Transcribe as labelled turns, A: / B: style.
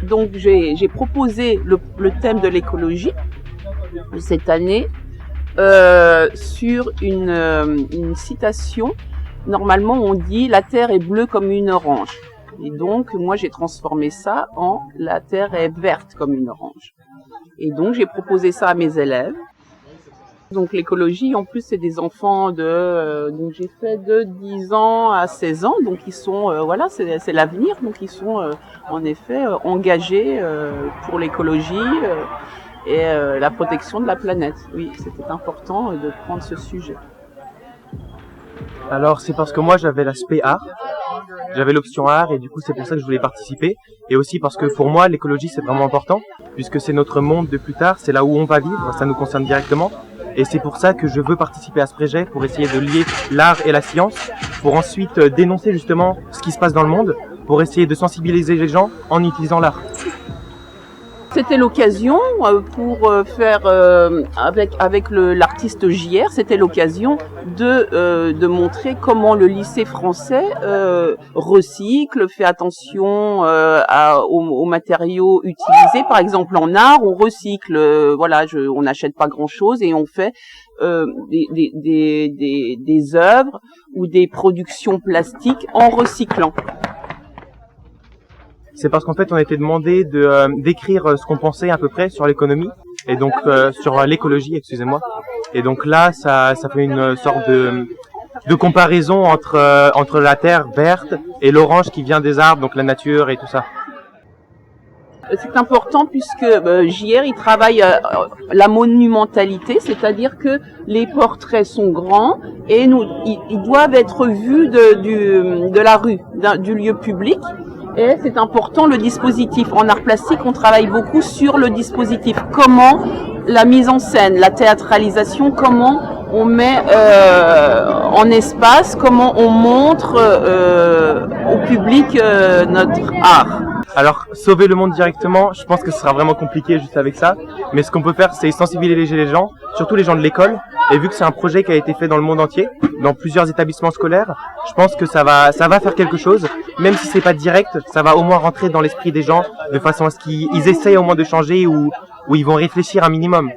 A: Donc j'ai proposé le thème de l'écologie cette année sur une citation. Normalement, on dit « La terre est bleue comme une orange ». Et donc, moi, j'ai transformé ça en « La terre est verte comme une orange ». Et donc, j'ai proposé ça à mes élèves. Donc, l'écologie, en plus, c'est des enfants donc j'ai fait de 10 ans à 16 ans. Donc, ils sont, voilà, c'est l'avenir. Donc, ils sont, en effet, engagés pour l'écologie et la protection de la planète. Oui, c'était important de prendre ce sujet.
B: Alors, c'est parce que moi, j'avais l'aspect art. J'avais l'option art et du coup, c'est pour ça que je voulais participer. Et aussi parce que pour moi, l'écologie, c'est vraiment important puisque c'est notre monde de plus tard. C'est là où on va vivre. Ça nous concerne directement. Et c'est pour ça que je veux participer à ce projet pour essayer de lier l'art et la science pour ensuite dénoncer justement ce qui se passe dans le monde pour essayer de sensibiliser les gens en utilisant l'art.
A: C'était l'occasion pour faire avec l'artiste JR, c'était l'occasion de montrer comment le lycée français recycle, fait attention aux matériaux utilisés. Par exemple, en art, on recycle, on n'achète pas grand-chose et on fait des œuvres ou des productions plastiques en recyclant.
B: C'est parce qu'en fait, on a été demandé d'écrire ce qu'on pensait à peu près sur l'économie et donc sur l'écologie, excusez-moi. Et donc là, ça fait une sorte de comparaison entre la terre verte et l'orange qui vient des arbres, donc la nature et tout ça.
A: C'est important puisque JR, il travaille la monumentalité, c'est-à-dire que les portraits sont grands et ils doivent être vus de la rue, du lieu public. Et c'est important le dispositif. En art plastique, on travaille beaucoup sur le dispositif. Comment la mise en scène, la théâtralisation, comment on met en espace, comment on montre au public notre art.
B: Alors, sauver le monde directement, je pense que ce sera vraiment compliqué juste avec ça. Mais ce qu'on peut faire, c'est sensibiliser les gens, surtout les gens de l'école. Et vu que c'est un projet qui a été fait dans le monde entier, dans plusieurs établissements scolaires, je pense que ça va faire quelque chose. Même si c'est pas direct, ça va au moins rentrer dans l'esprit des gens de façon à ce qu'ils essayent au moins de changer ou ils vont réfléchir un minimum.